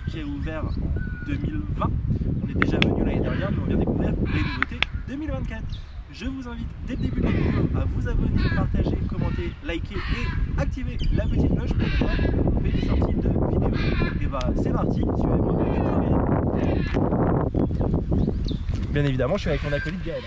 qui est ouvert en 2020. On est déjà venu l'année dernière, mais on vient découvrir les nouveautés 2024. Je vous invite dès le début de la vidéo à vous abonner, partager, commenter, liker et activer la petite cloche pour ne pas louper les sorties de vidéos. Et bah c'est parti, suivez-moi, je vous emmène. Bien évidemment, je suis avec mon acolyte Gaël.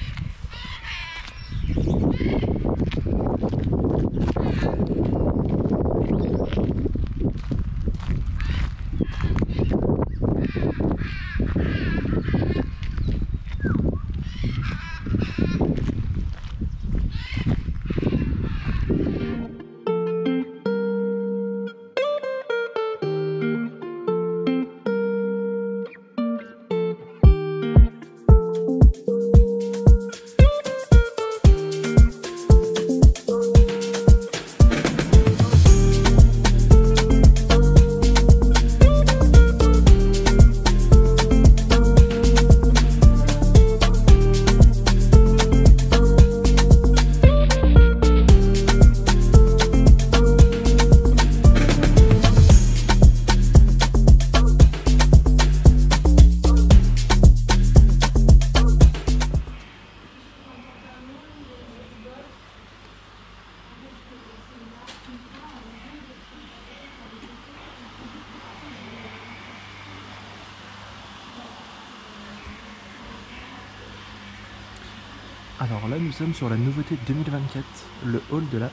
Alors là, nous sommes sur la nouveauté 2024, le hall de la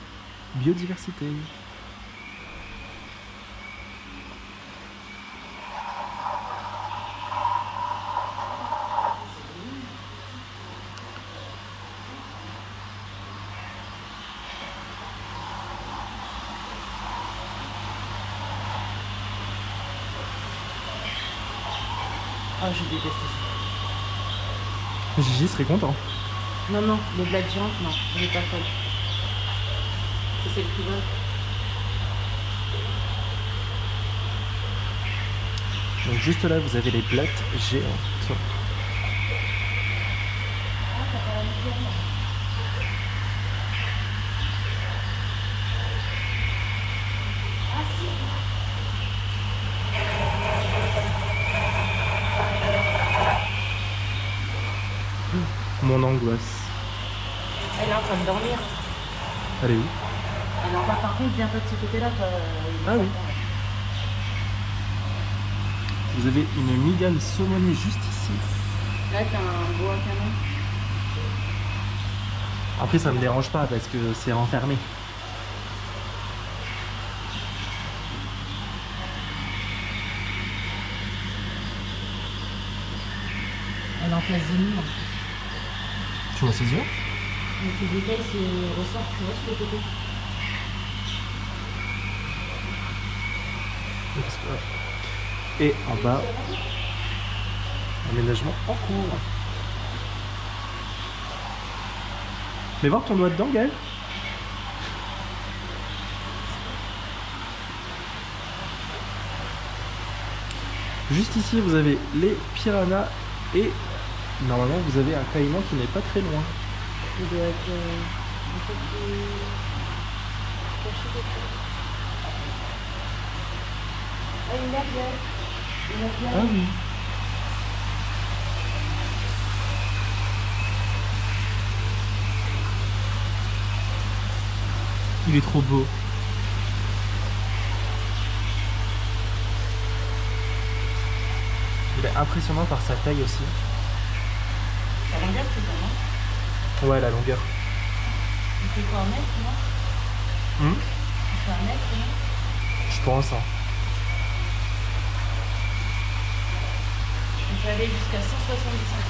biodiversité. Oh, je déteste ça. Gigi serait content. Non, non, les blagues géantes, non, je n'ai pas folle. Ça, c'est le plus bon. Donc juste là, vous avez les blattes géantes. Mon angoisse. Elle est en train de dormir. Elle est où? Elle est en bas, par contre, viens pas de ce côté-là. Ah oui. Vous avez une migale saumonée juste ici. Là, t'as un boa canon. Après, ça me dérange pas parce que c'est enfermé. Elle est en face de nous. Tu vois ses yeux? Donc les détails se ressortent, tu vois, sur le côté. Et en bas, aménagement en cours. Mais voir ton doigt dedans, Gaël. Juste ici, vous avez les piranhas et normalement, vous avez un caïman qui n'est pas très loin. Il doit être un peu plus caché quelque chose. Ah, une merguez. Une merguez. Ah oui. Il est trop beau. Il est impressionnant par sa taille aussi. La longueur, c'est ça, non? Ouais, la longueur. Il fait quoi, un mètre, non? Il fait un mètre, non? Je pense. Hein. On peut aller jusqu'à 170 cm.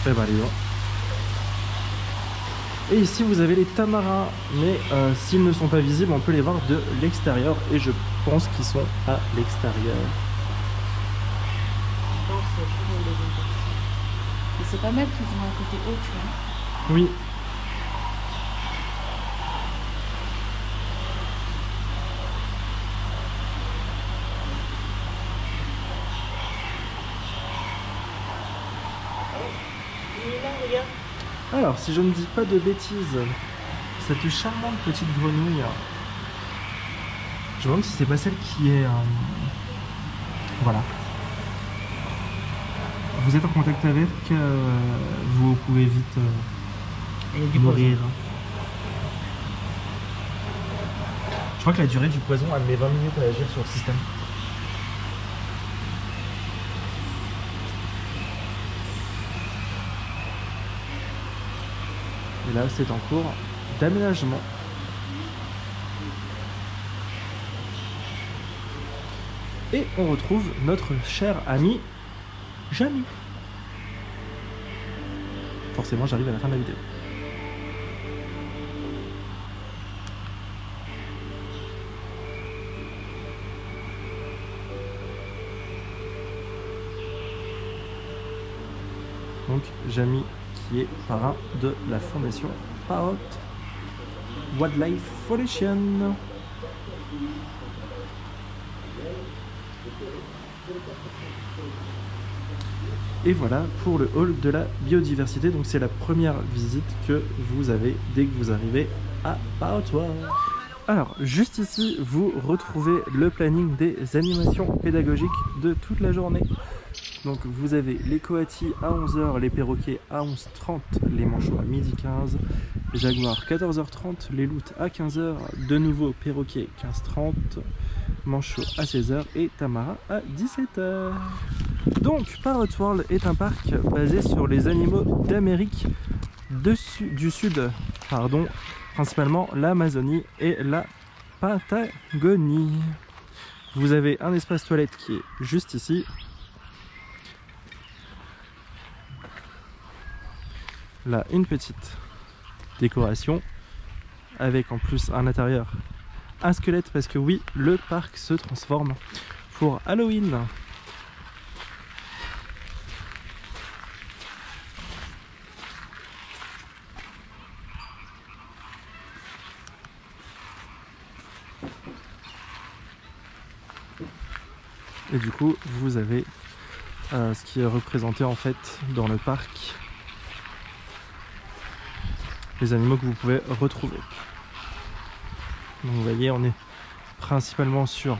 Eh ben, allez, bon. Et ici, vous avez les tamarins. Mais s'ils ne sont pas visibles, on peut les voir de l'extérieur. Et je pense qu'ils sont à l'extérieur. Je pense que c'est toujours une deuxième partie. Mais c'est pas mal qu'ils ont un côté haut, tu vois. Oui. Alors, si je ne dis pas de bêtises, cette charmante petite grenouille, je me demande si c'est pas celle qui est Voilà. Vous êtes en contact avec, vous pouvez vite Et du nourrir. Je crois que la durée du poison, elle met 20 minutes à agir sur le système. Et là, c'est en cours d'aménagement. Et on retrouve notre cher ami Jamie. Forcément, j'arrive à la fin de la vidéo. Donc, Jamie qui est parrain de la fondation Parrot Wildlife Foundation. Et voilà pour le hall de la biodiversité. Donc c'est la première visite que vous avez dès que vous arrivez à Parrot World. Alors juste ici vous retrouvez le planning des animations pédagogiques de toute la journée. Donc vous avez les coatis à 11h, les perroquets à 11h30, les manchots à 12h15, les jaguars 14h30, les loutres à 15h, de nouveau perroquets 15h30, manchots à 16h et tamarin à 17h. Donc Parrot World est un parc basé sur les animaux d'Amérique du Sud, principalement l'Amazonie et la Patagonie. Vous avez un espace toilette qui est juste ici. Là, une petite décoration avec en plus un intérieur, un squelette parce que oui, le parc se transforme pour Halloween. Et du coup, vous avez ce qui est représenté en fait dans le parc, les animaux que vous pouvez retrouver. Donc vous voyez, on est principalement sur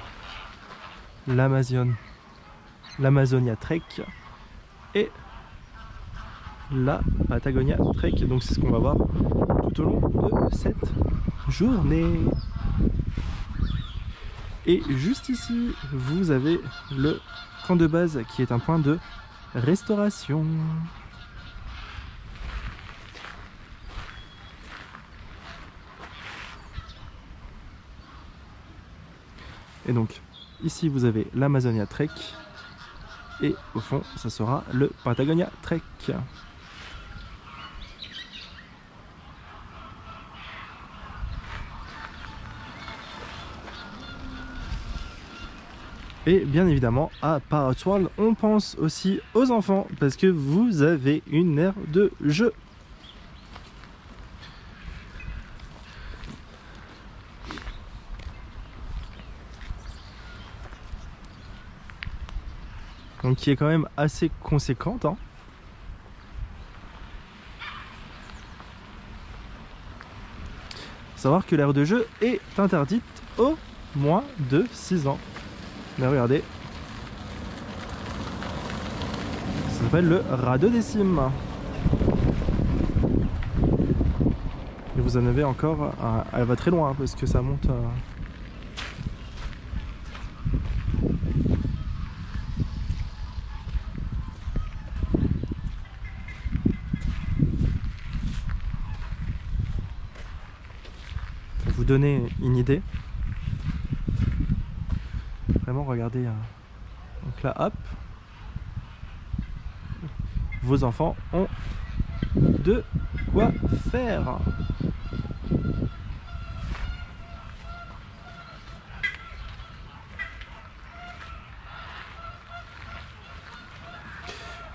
l'Amazonia Trek et la Patagonia Trek. Donc c'est ce qu'on va voir tout au long de cette journée. Et juste ici, vous avez le camp de base qui est un point de restauration. Et donc, ici vous avez l'Amazonia Trek. Et au fond, ça sera le Patagonia Trek. Et bien évidemment, à Parrot World, on pense aussi aux enfants parce que vous avez une aire de jeu. Donc qui est quand même assez conséquente, hein. Faut savoir que l'aire de jeu est interdite aux moins de 6 ans. Mais regardez, ça s'appelle le radeau des cimes. Et vous en avez encore, elle va très loin hein, parce que ça monte. Pour vous donner une idée. Vraiment regardez, donc là hop, vos enfants ont de quoi faire.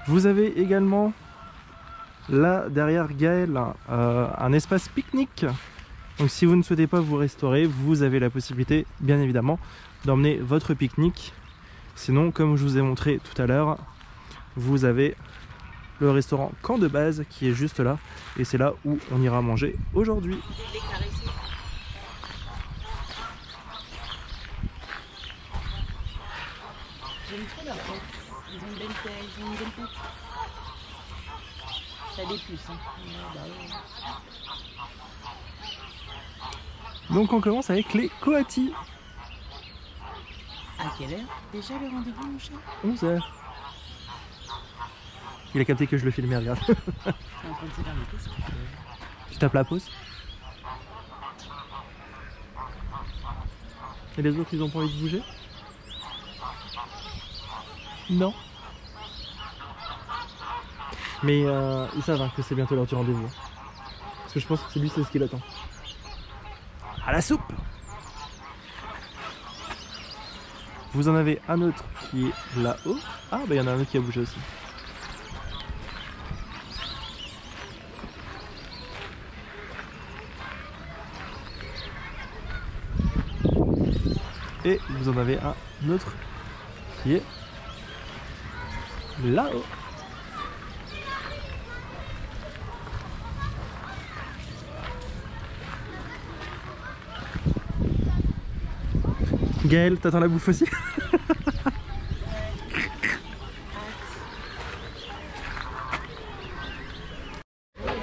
Vous avez également là derrière Gaël un espace pique-nique. Donc si vous ne souhaitez pas vous restaurer, vous avez la possibilité bien évidemment d'emmener votre pique-nique. Sinon, comme je vous ai montré tout à l'heure, vous avez le restaurant Camp de base qui est juste là. Et c'est là où on ira manger aujourd'hui. ils ont une bonne tête. T'as des puces, hein. Ouais, bah ouais. Donc on commence avec les coatis. À quelle heure déjà le rendez-vous, mon chat? 11h. Il a capté que je le filmais, regarde. T'es en train de s'éternuer, qu'est-ce que tu fais? Je tape la pause. Et les autres, ils ont pas envie de bouger? Non. Mais ils savent hein, que c'est bientôt l'heure du rendez-vous. Parce que je pense que c'est lui, c'est ce qu'il attend. À la soupe! Vous en avez un autre qui est là-haut. Ah, bah il y en a un autre qui a bougé aussi. Et vous en avez un autre qui est là-haut. Gaël, t'attends la bouffe aussi?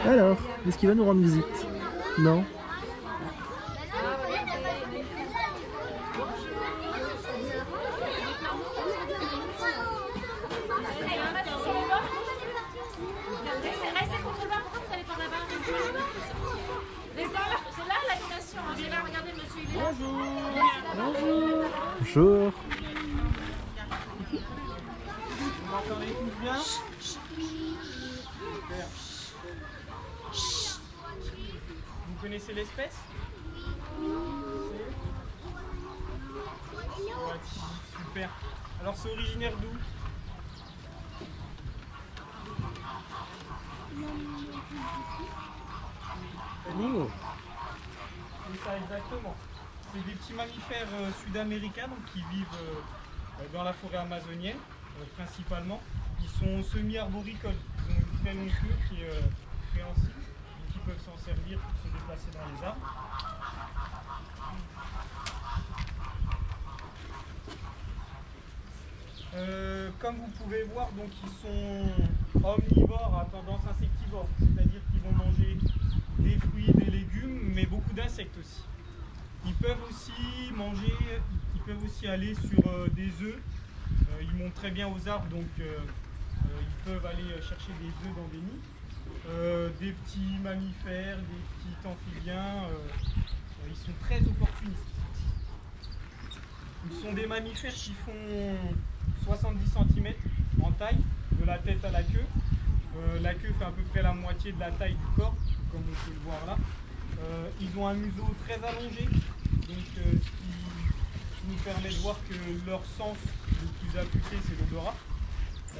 Alors, est-ce qu'il va nous rendre visite? Non? Restez contre le bar, pourquoi vous allez par là-bas? C'est là l'animation, viens là, regardez monsieur, il est là. Bonjour. Bonjour. Vous m'entendez tous bien? Super. Vous connaissez l'espèce? Super. Alors c'est originaire d'où? Oh. C'est ça exactement. C'est des petits mammifères sud-américains donc, qui vivent dans la forêt amazonienne principalement. Ils sont semi-arboricoles. Ils ont une très longue queue qui est préhensile et qui peuvent s'en servir pour se déplacer dans les arbres. Comme vous pouvez voir, donc, ils sont omnivores à tendance insectivore, c'est-à-dire qu'ils vont manger des fruits, des légumes, mais beaucoup d'insectes aussi. Ils peuvent aussi aller sur des œufs. Ils montent très bien aux arbres, donc ils peuvent aller chercher des œufs dans des nids. Des petits mammifères, des petits amphibiens, ils sont très opportunistes. Ils sont des mammifères qui font 70 cm en taille, de la tête à la queue. La queue fait à peu près la moitié de la taille du corps, comme on peut le voir là. Ils ont un museau très allongé, donc ce qui nous permet de voir que leur sens le plus affûté, c'est l'odorat.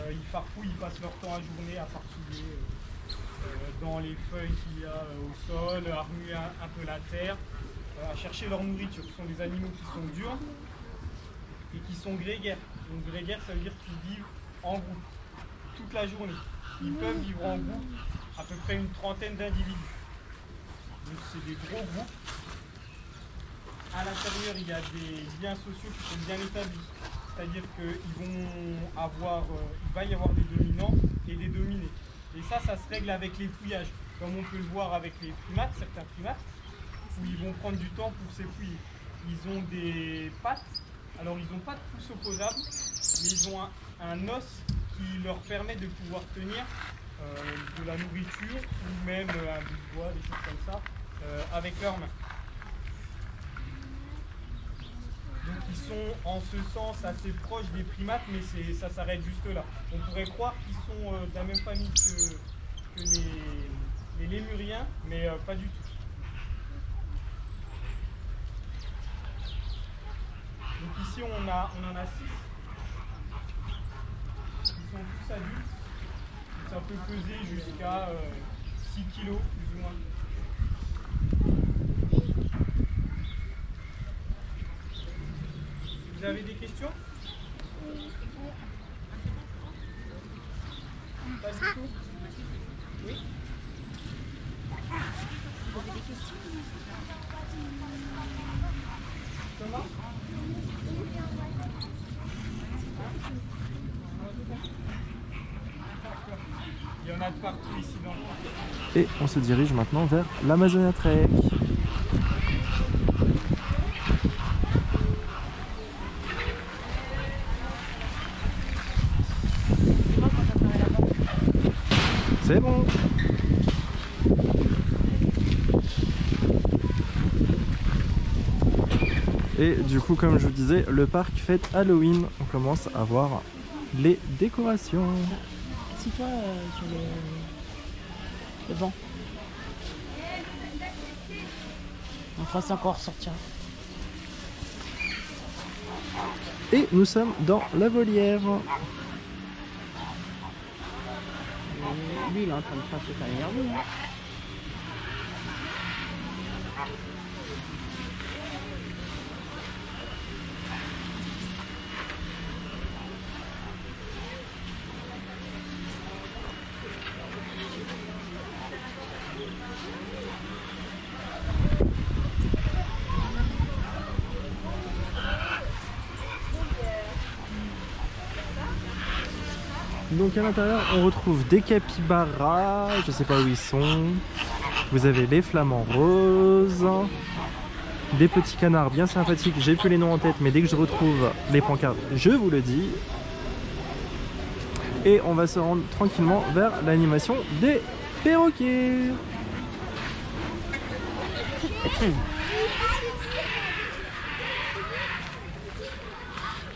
Ils farfouillent, ils passent leur temps à journée à farfouiller dans les feuilles qu'il y a au sol, à remuer un peu la terre, à chercher leur nourriture. Ce sont des animaux qui sont durs et qui sont grégaires. Donc grégaires, ça veut dire qu'ils vivent en groupe toute la journée. Ils peuvent vivre en groupe, à peu près une trentaine d'individus. Donc c'est des gros groupes. À l'intérieur, il y a des liens sociaux qui sont bien établis. C'est-à-dire qu'il va y avoir des dominants et des dominés. Et ça se règle avec les fouillages. Comme on peut le voir avec les primates, certains primates, où ils vont prendre du temps pour s'épouiller. Ils ont des pattes. Alors ils n'ont pas de pouce opposable, mais ils ont un os qui leur permet de pouvoir tenir de la nourriture ou même un bout de bois, des choses comme ça, avec leurs mains. Donc ils sont en ce sens assez proches des primates, mais ça s'arrête juste là. On pourrait croire qu'ils sont de la même famille que les lémuriens, mais pas du tout. Donc ici on en a 6. Ils sont tous adultes. Ça peut peser jusqu'à 6 kg plus ou moins. Vous avez des questions? Pas du tout? Oui? Vous avez des questions? Comment? Il y en a de partout ici dans le parc. Et on se dirige maintenant vers l'Amazonia Trek. C'est bon. Et du coup, comme je vous disais, le parc fête Halloween. On commence à voir les décorations. Assis-toi sur le banc. On fera ça encore sortir. Et nous sommes dans la volière. Lui, il est en train de faire ce qu'il a énervé. Donc à l'intérieur on retrouve des capybaras, je sais pas où ils sont. Vous avez les flamants roses, des petits canards bien sympathiques, j'ai plus les noms en tête mais dès que je retrouve les pancartes je vous le dis. Et on va se rendre tranquillement vers l'animation des perroquets.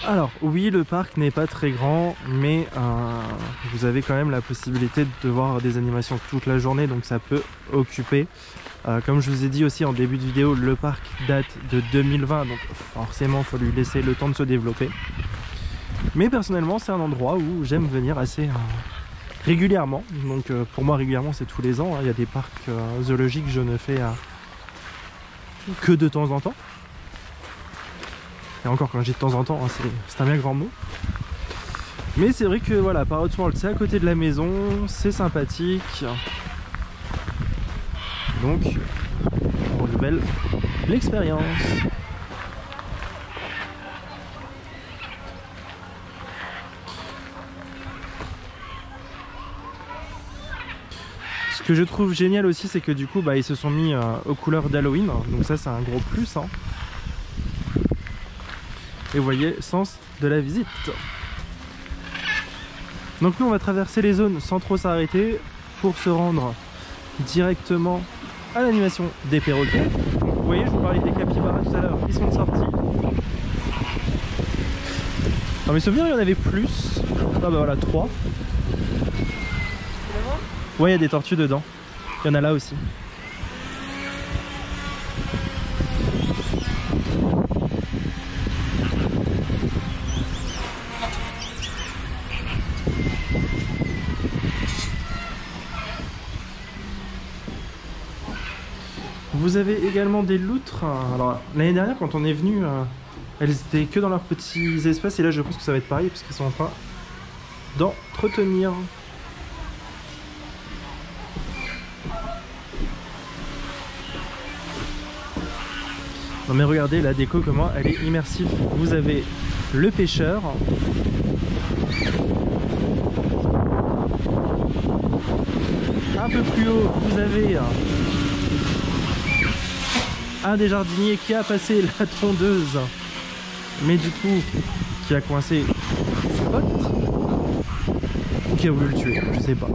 Alors oui, le parc n'est pas très grand, mais vous avez quand même la possibilité de voir des animations toute la journée, donc ça peut occuper. Comme je vous ai dit aussi en début de vidéo, le parc date de 2020, donc forcément il faut lui laisser le temps de se développer. Mais personnellement c'est un endroit où j'aime venir assez régulièrement, donc pour moi régulièrement c'est tous les ans, hein. Il y a des parcs zoologiques que je ne fais que de temps en temps. Et encore quand j'ai de temps en temps, hein, c'est un bien grand mot. Mais c'est vrai que voilà, Parrots World c'est à côté de la maison, c'est sympathique. Donc on renouvelle l'expérience. Ce que je trouve génial aussi, c'est que du coup ils se sont mis aux couleurs d'Halloween, donc ça c'est un gros plus, hein. Et vous voyez, sens de la visite. Donc nous on va traverser les zones sans trop s'arrêter pour se rendre directement à l'animation des perroquets. Vous voyez, je vous parlais des capybaras tout à l'heure, ils sont sortis. Dans mes souvenirs il y en avait plus. Ah bah voilà, 3. Ouais, il y a des tortues dedans. Il y en a là aussi. Vous avez également des loutres. Alors l'année dernière quand on est venu, elles étaient que dans leurs petits espaces et là je pense que ça va être pareil parce qu'elles sont en train d'entretenir. Non mais regardez la déco comment elle est immersive. Vous avez le pêcheur. Un peu plus haut vous avez un des jardiniers qui a passé la tondeuse, mais du coup qui a coincé son pote ou qui a voulu le tuer, je sais pas.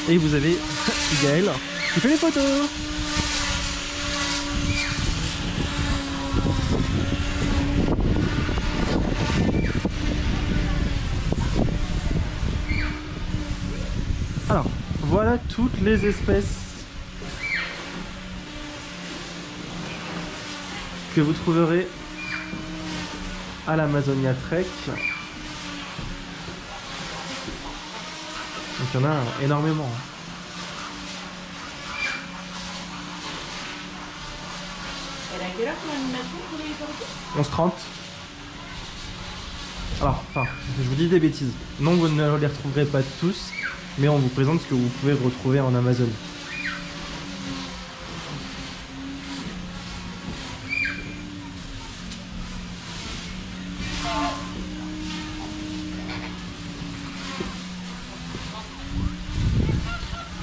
Et vous avez Gaël qui fait les photos. Alors, voilà toutes les espèces que vous trouverez à l'Amazonia Trek. Donc il y en a énormément. Elle a quelle heure pour l'animation pour les perroquets ? 11h30. Alors, enfin, je vous dis des bêtises. Non, vous ne les retrouverez pas tous, mais on vous présente ce que vous pouvez retrouver en Amazonie.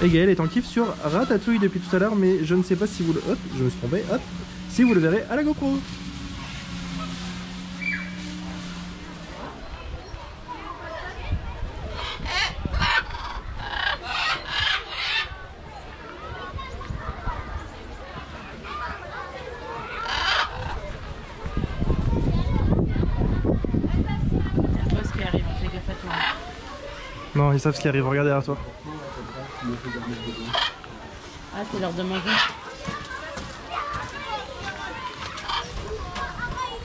Et Gaël est en kiff sur Ratatouille depuis tout à l'heure, mais je ne sais pas si vous le... Hop, je me suis trompé, hop. Si vous le verrez à la GoPro. Non, ils savent ce qui arrive, regardez derrière toi. Ah, c'est l'heure de manger.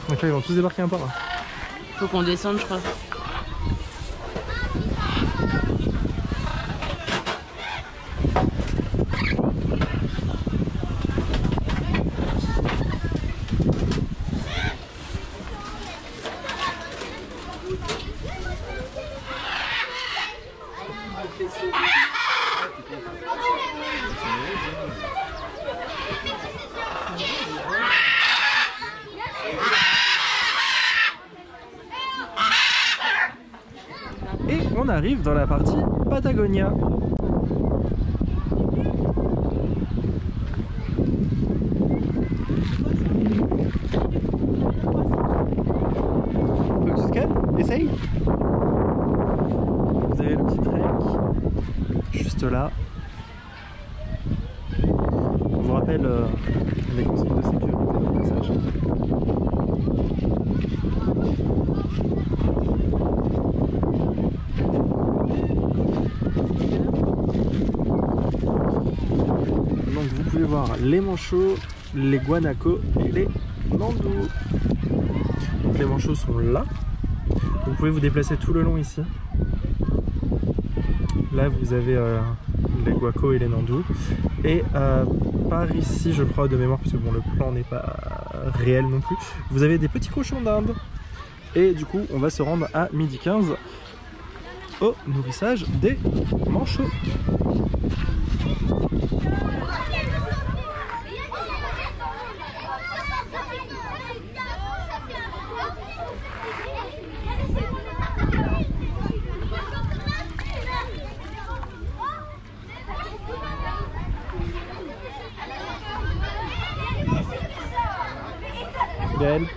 Donc là, ils vont tous débarquer un par un. Faut qu'on descende, je crois. Et on arrive dans la partie Patagonia. Faut que tu scannes, essaye. Vous avez le petit trek juste là. On vous rappelle les consignes de sécurité au passage. Donc vous pouvez voir les manchots, les guanacos et les nandous. Donc les manchots sont là. Vous pouvez vous déplacer tout le long ici. Là vous avez les guacos et les nandous. Et par ici je crois de mémoire, parce que bon le plan n'est pas réel non plus, vous avez des petits cochons d'Inde. Et du coup on va se rendre à 12h15 au nourrissage des manchots. Gaël.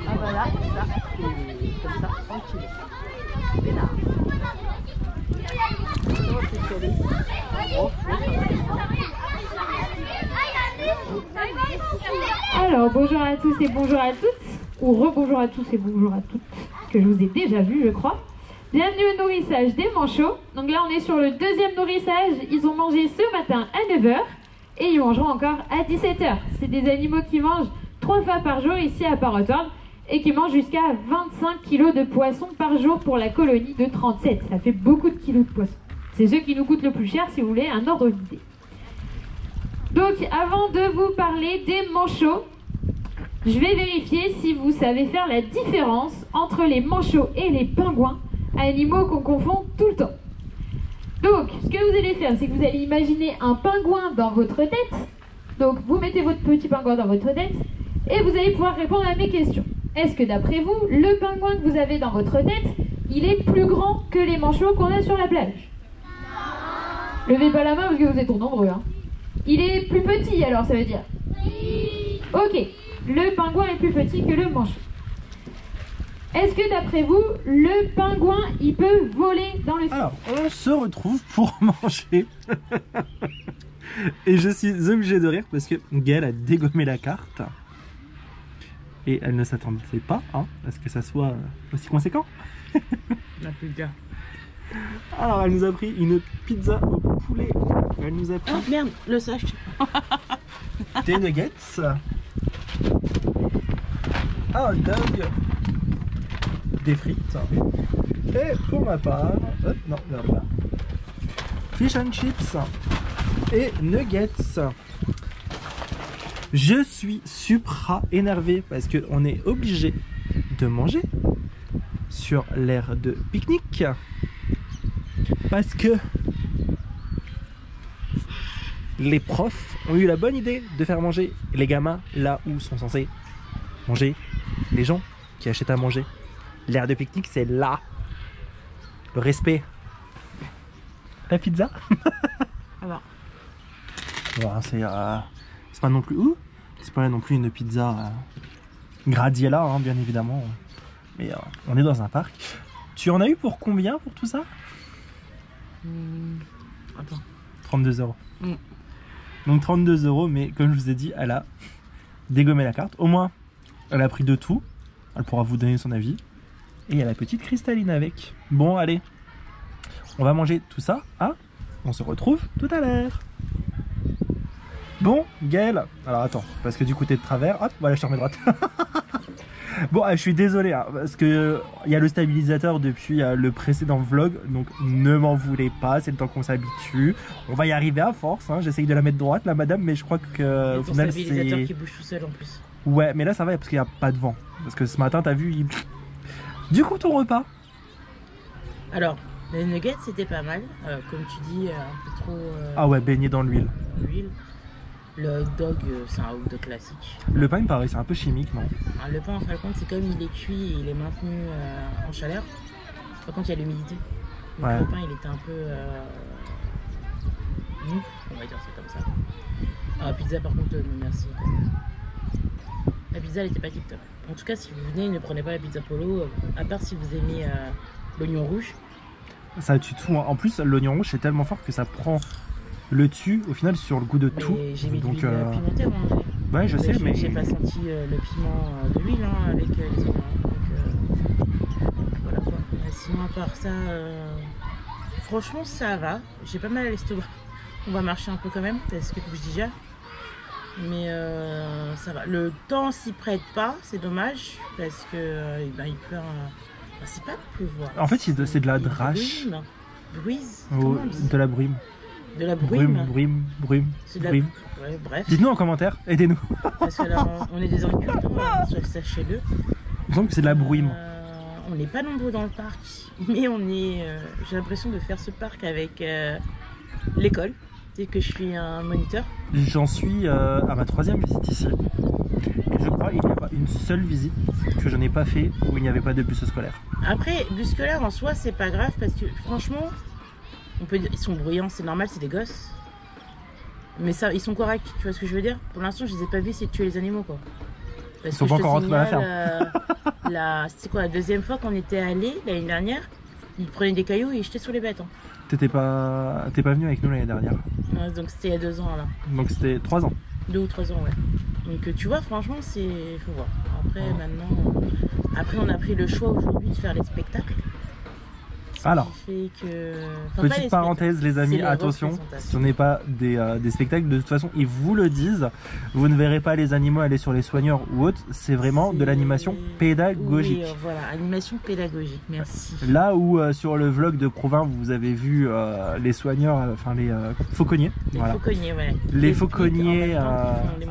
Ah voilà, ça, comme ça, tranquille. C'est là. Oh, c'est calé. Oh, Alors, bonjour à tous et bonjour à toutes, ou rebonjour à tous et bonjour à toutes, que je vous ai déjà vu, je crois. Bienvenue au nourrissage des manchots. Donc là, on est sur le deuxième nourrissage. Ils ont mangé ce matin à 9h et ils mangeront encore à 17h. C'est des animaux qui mangent 3 fois par jour ici à Parottwerd et qui mangent jusqu'à 25 kg de poissons par jour pour la colonie de 37. Ça fait beaucoup de kilos de poissons. C'est ceux qui nous coûtent le plus cher, si vous voulez un ordre d'idée. Donc, avant de vous parler des manchots, je vais vérifier si vous savez faire la différence entre les manchots et les pingouins, animaux qu'on confond tout le temps. Donc, ce que vous allez faire, c'est que vous allez imaginer un pingouin dans votre tête. Donc, vous mettez votre petit pingouin dans votre tête et vous allez pouvoir répondre à mes questions. Est-ce que d'après vous, le pingouin que vous avez dans votre tête, il est plus grand que les manchots qu'on a sur la plage? Levez pas la main parce que vous êtes trop nombreux. Hein. Il est plus petit alors, ça veut dire? Oui. Ok, le pingouin est plus petit que le manchot. Est-ce que d'après vous, le pingouin, il peut voler dans le ciel? Alors, on se retrouve pour manger. Et je suis obligé de rire parce que Gaëlle a dégommé la carte. Et elle ne s'attendait pas à ce que ça soit aussi conséquent. La pizza. Alors, elle nous a pris une pizza au poulet. Elle nous a pris Oh merde, le sache. des nuggets, un hot dog, des frites. Et pour ma part, non, là, fish and chips et nuggets. Je suis supra énervé parce qu'on est obligé de manger sur l'aire de pique-nique. Parce que les profs ont eu la bonne idée de faire manger les gamins là où sont censés manger les gens qui achètent à manger. L'aire de pique-nique, c'est là. Le respect. La pizza. Alors. Voilà, c'est pas non plus c'est pas non plus une pizza Gradiella, hein, bien évidemment. Mais on est dans un parc. Tu en as eu pour combien pour tout ça? Attends. 32 €. Donc 32 €, mais comme je vous ai dit, elle a dégommé la carte. Au moins, elle a pris de tout. Elle pourra vous donner son avis. Et il y a la petite cristalline avec. Bon, allez. On va manger tout ça. Hein? On se retrouve tout à l'heure. Bon, Gaël. Alors attends, parce que du côté de travers, hop, voilà, je te remets droite. Bon, je suis désolé, hein, parce que il y a le stabilisateur depuis le précédent vlog, donc ne m'en voulez pas, c'est le temps qu'on s'habitue. On va y arriver à force, hein. J'essaye de la mettre droite, la madame, mais je crois que au final c'est... stabilisateur qui bouge tout seul en plus. Ouais, mais là ça va parce qu'il n'y a pas de vent. Parce que ce matin, t'as vu, il... Du coup, ton repas? Alors, les nuggets c'était pas mal, comme tu dis, un peu trop... Ah ouais, baigné dans l'huile. Le hot dog, c'est un hot dog classique. Le pain, il paraît, c'est un peu chimique, non? Le pain, en fin de compte, c'est comme il est cuit et il est maintenu en chaleur. Par contre, il y a l'humidité. Donc Ouais. le pain, il était un peu mou, on va dire ça comme ça. Ah, pizza, par contre, non, merci. La pizza, elle était pas tip top. En tout cas, si vous venez, ne prenez pas la pizza Polo, à part si vous aimez l'oignon rouge. Ça tue tout, hein. En plus, l'oignon rouge, c'est tellement fort que ça prend le dessus, au final, sur le goût de tout. J'ai mis de Donc, l'huile pimentée à manger. Ouais, je sais, mais... J'ai pas senti le piment de l'huile hein, avec les oignons. Donc, voilà quoi. Mais sinon, à part ça, franchement, ça va. J'ai pas mal à l'estomac. On va marcher un peu quand même, parce qu'il faut que je digère. Mais ça va. Le temps s'y prête pas, c'est dommage, parce que il pleut. C'est pas pleuvoir. En fait, c'est de la drache. Bruise. Oh, de la brume. De la brume. Brume. C'est de la... Brume. Ouais, bref. Dites-nous en commentaire, aidez-nous. Parce que là, on est des agriculteurs, sachez-le. Il me semble que c'est de la brume. On n'est pas nombreux dans le parc, mais on est. J'ai l'impression de faire ce parc avec l'école. C'est que je suis un moniteur. J'en suis à ma 3e visite ici. Et je crois qu'il n'y a pas une seule visite que je n'ai pas fait où il n'y avait pas de bus scolaire. Après, bus scolaire en soi, c'est pas grave parce que franchement, on peut dire, ils sont bruyants, c'est normal, c'est des gosses. Mais ça, ils sont corrects, tu vois ce que je veux dire? Pour l'instant, je les ai pas vus essayer de tuer les animaux, quoi. Parce Ils sont pas encore rentrés dans la ferme. C'est quoi, la deuxième fois qu'on était allé l'année dernière, ils prenaient des cailloux et ils jetaient sur les bêtes. Hein. T'es pas venu avec nous l'année dernière. Ouais, donc c'était il y a 2 ans là. Donc c'était 3 ans. 2 ou 3 ans, ouais. Donc tu vois, franchement, c'est. Faut voir. Après, maintenant. Après, on a pris le choix aujourd'hui de faire les spectacles. Alors, fait que... petite parenthèse les amis, les attention, représentations. ce n'est pas des spectacles, de toute façon ils vous le disent, vous ne verrez pas les animaux aller sur les soigneurs ou autres, c'est vraiment de l'animation pédagogique. Oui, voilà, animation pédagogique, merci. Là où sur le vlog de Provins vous avez vu les soigneurs, enfin les fauconniers, Les voilà. fauconniers, ouais. Les fauconniers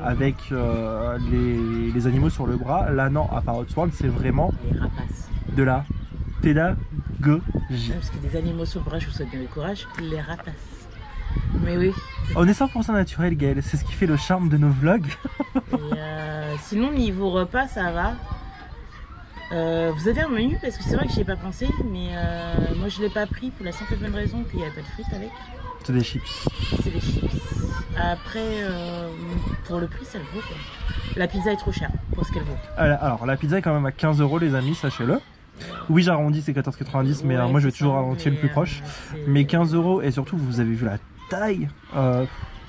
avec avec les animaux sur le bras, là non, à part Swan, c'est vraiment les rapaces. de la pédagogie. Parce que des animaux sur le bras, je vous souhaite bien le courage, les rapaces. Mais oui. On est 100% naturel, Gaël, c'est ce qui fait le charme de nos vlogs. Et sinon, niveau repas, ça va. Vous avez un menu parce que c'est vrai que j'y ai pas pensé, mais moi je l'ai pas pris pour la simple et bonne raison qu'il n'y avait pas de frites avec. C'est des chips. C'est des chips. Après, pour le prix, ça le vaut quoi. La pizza est trop chère pour ce qu'elle vaut. Alors, la pizza est quand même à 15 € les amis, sachez-le. Oui, j'arrondis, c'est 14,90, mais Ouais, moi je vais c'est toujours ça, ralentir le plus proche. c'est- Mais 15 € et surtout, vous avez vu la taille.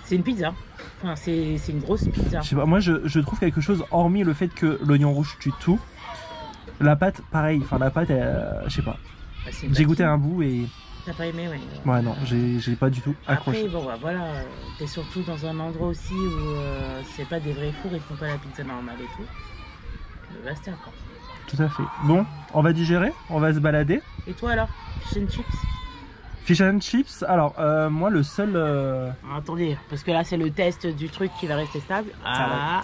C'est une pizza. Enfin, c'est une grosse pizza. Je sais pas, moi je trouve quelque chose, hormis le fait que l'oignon rouge tue tout. La pâte, pareil, enfin la pâte, je sais pas. Bah, c'est une J'ai goûté bâtie. un bout et. T'as pas aimé, ouais. Ouais, non, j'ai pas du tout accroché. Après, bon, bah, voilà, t'es surtout dans un endroit aussi où c'est pas des vrais fours, ils font pas la pizza normale et tout. Le basta, quoi. Tout à fait. Bon, on va digérer, on va se balader. Et toi alors, fish and chips? Fish and chips, alors moi le seul... Attendez, parce que là c'est le test du truc qui va rester stable. Ah,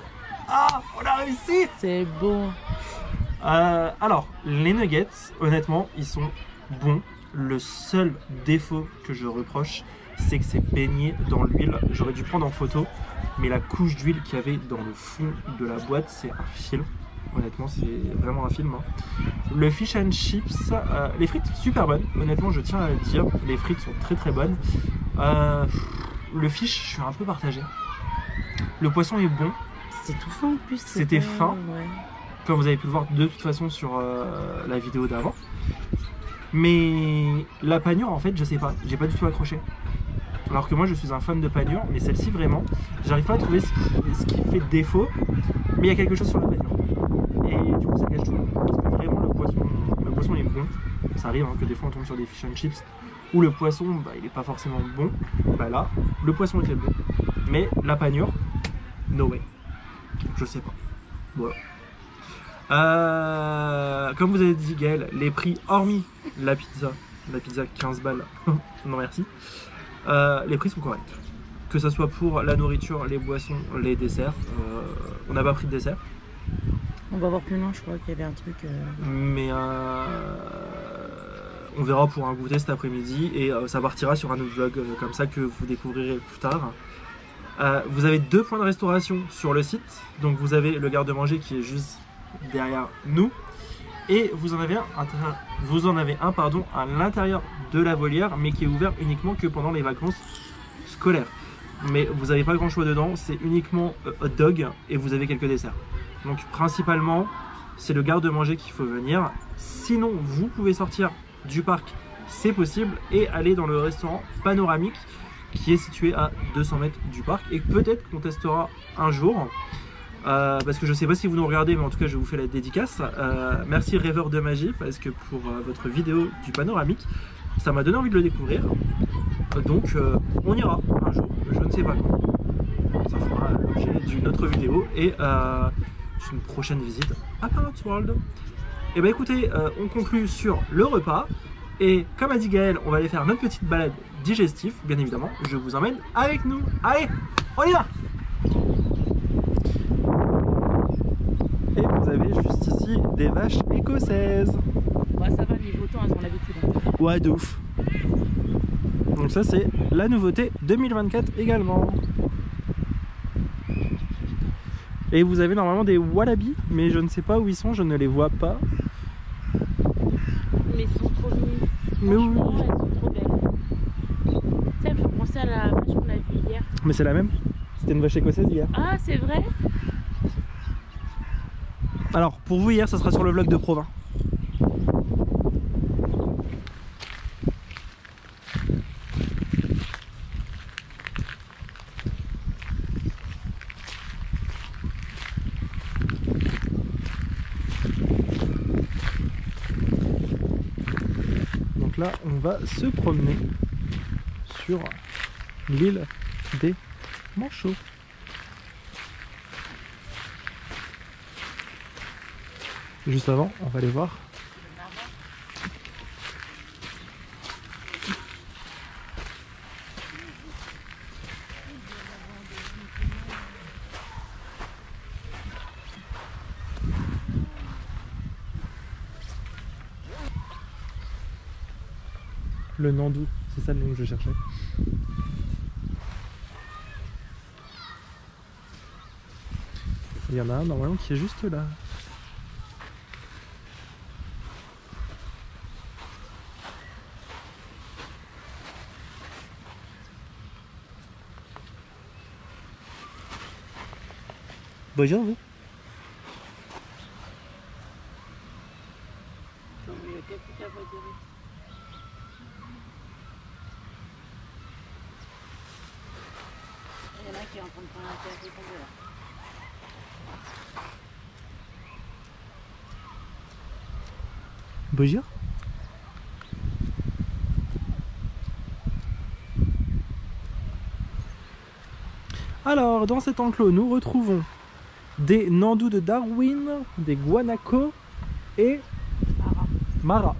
on a réussi. c'est bon. Alors, les nuggets, honnêtement, ils sont bons. Le seul défaut que je reproche, c'est que c'est baigné dans l'huile. J'aurais dû prendre en photo, mais la couche d'huile qu'il y avait dans le fond de la boîte, c'est un film. Honnêtement, c'est vraiment un film. Hein. Le fish and chips, les frites super bonnes. Honnêtement, je tiens à le dire, les frites sont très très bonnes. Le fish, je suis un peu partagé. Le poisson est bon. C'est tout fin en plus. C'était fin. Ouais. Comme vous avez pu le voir de toute façon sur la vidéo d'avant. Mais la panure, en fait, je sais pas, j'ai pas du tout accroché. Alors que moi, je suis un fan de panure, mais celle-ci, vraiment, j'arrive pas à trouver ce qui fait défaut. Mais il y a quelque chose sur la panure. Et du coup, ça gâche tout. Parce que vraiment, le poisson est bon. Ça arrive hein, que des fois, on tombe sur des fish and chips où le poisson, bah, il est pas forcément bon. Bah là, le poisson était bon. Mais la panure, no way. Je sais pas. Voilà. Comme vous avez dit Gaël, les prix hormis la pizza 15 balles, non merci, les prix sont corrects. Que ce soit pour la nourriture, les boissons, les desserts, on n'a pas pris de dessert. On va voir plus loin, je crois qu'il y avait un truc... Mais on verra pour un goûter cet après-midi et ça partira sur un autre vlog comme ça que vous découvrirez plus tard. Vous avez 2 points de restauration sur le site, donc vous avez le garde-manger qui est juste derrière nous et vous en avez un pardon, à l'intérieur de la volière mais qui est ouvert uniquement que pendant les vacances scolaires. Mais vous n'avez pas grand choix dedans, c'est uniquement hot dog et vous avez quelques desserts. Donc principalement c'est le garde-manger qu'il faut venir. Sinon vous pouvez sortir du parc, c'est possible, et aller dans le restaurant panoramique qui est situé à 200 mètres du parc et peut-être qu'on testera un jour. Parce que je sais pas si vous nous regardez, mais en tout cas je vous fais la dédicace. Merci Rêveur de Magie parce que pour votre vidéo du panoramique, ça m'a donné envie de le découvrir. Donc on ira un jour, je ne sais pas quand. Ça fera l'objet d'une autre vidéo et une prochaine visite à Parrots World. Et bah écoutez, on conclut sur le repas. Et comme a dit Gaël, on va aller faire notre petite balade digestive, bien évidemment. Je vous emmène avec nous. Allez, on y va! Et vous avez juste ici des vaches écossaises. Ouais, ça va, niveau temps, elles ont l'habitude. Ouais, de ouf. Donc ça, c'est la nouveauté 2024 également. Et vous avez normalement des wallabies, mais je ne sais pas où ils sont, je ne les vois pas. Mais ils sont trop mignons. Mais oui. Franchement, elles sont trop belles. Tu sais, elle me fait penser à la vache qu'on a vue hier. Mais c'est la même. C'était une vache écossaise hier. Ah, c'est vrai? Alors, pour vous, hier, ça sera sur le vlog de Provins. Donc là, on va se promener sur l'île des Manchots. Juste avant, on va aller voir. Le Nandou, c'est ça le nom que je cherchais. Il y en a un normalement qui est juste là. Bonjour vous. Il y en a qui est en train de prendre un café tombé là. Bonjour. Alors, dans cet enclos, nous retrouvons des nandous de Darwin, des guanacos et Mara.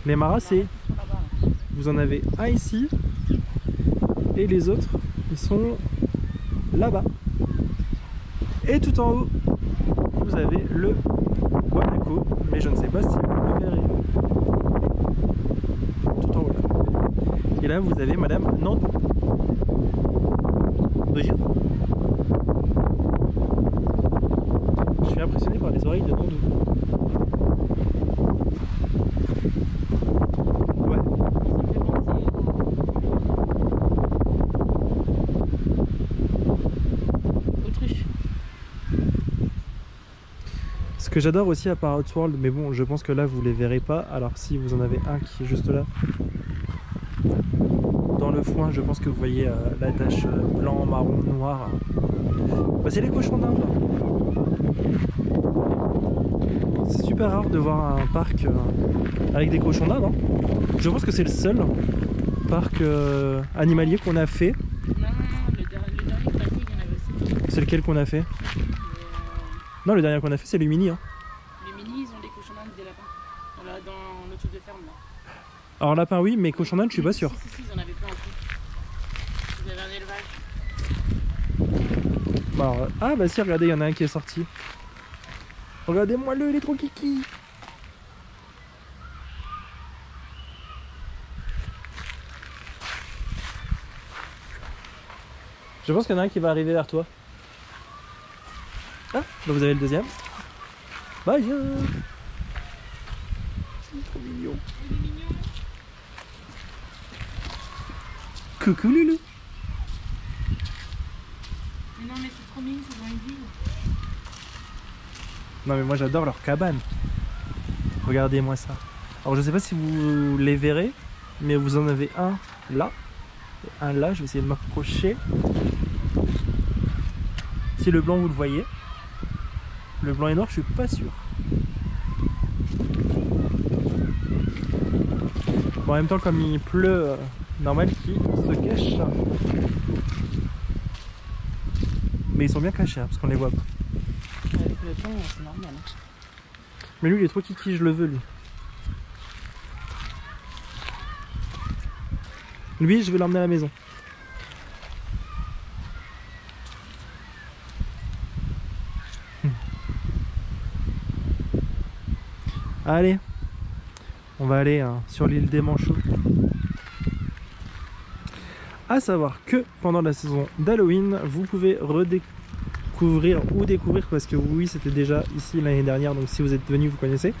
Les Maras, c'est vous en avez un ici et les autres ils sont là-bas. Et tout en haut vous avez le guanaco, mais je ne sais pas si vous le verrez. Tout en haut là. Et là vous avez Madame Nandou. Je suis impressionné par les oreilles de Nandou. Ouais. Autruche. Ce que j'adore aussi à Parrot World, mais bon, je pense que là vous les verrez pas. Alors si vous en avez un qui est juste là, dans le foin, je pense que vous voyez la tache blanc, marron, noir. Bah, c'est les cochons d'Inde. C'est super rare de voir un parc avec des cochons d'Inde. Hein. Je pense que c'est le seul parc animalier qu'on a fait. Non, le dernier qu'on a fait, il y en avait aussi. C'est lequel qu'on a fait? Non, le dernier qu'on a fait, c'est les mini. Hein. Les mini, ils ont des cochons d'Inde, des lapins. Voilà, dans le truc de ferme là. Alors lapin oui, mais cochon d'Inde, je suis pas sûr. Si, ils en avaient plein en tout. Ils avaient un élevage. Alors, ah bah si, regardez, il y en a un qui est sorti. Regardez-moi le, il est trop kiki. Je pense qu'il y en a un qui va arriver vers toi. Ah, bah vous avez le deuxième. Bye. C'est trop mignon. Il est mignon. Coucou Loulou. Mais non, mais c'est trop mignon, c'est dans une ville. Non mais moi j'adore leur cabane. Regardez-moi ça. Alors je sais pas si vous les verrez, mais vous en avez un là. Et un là, je vais essayer de m'approcher. Si le blanc vous le voyez. Le blanc et noir, je suis pas sûr. Bon, en même temps, comme il pleut, normal qu'ils se cachent. Mais ils sont bien cachés, hein, parce qu'on les voit pas. Avec le temps, c'est normal. Mais lui, il est trop kiki, je le veux, lui. Lui, je vais l'emmener à la maison. Allez, on va aller sur l'île des Manchots. À savoir que pendant la saison d'Halloween, vous pouvez redécouvrir ou découvrir, parce que oui, c'était déjà ici l'année dernière, donc si vous êtes venu, vous connaissez.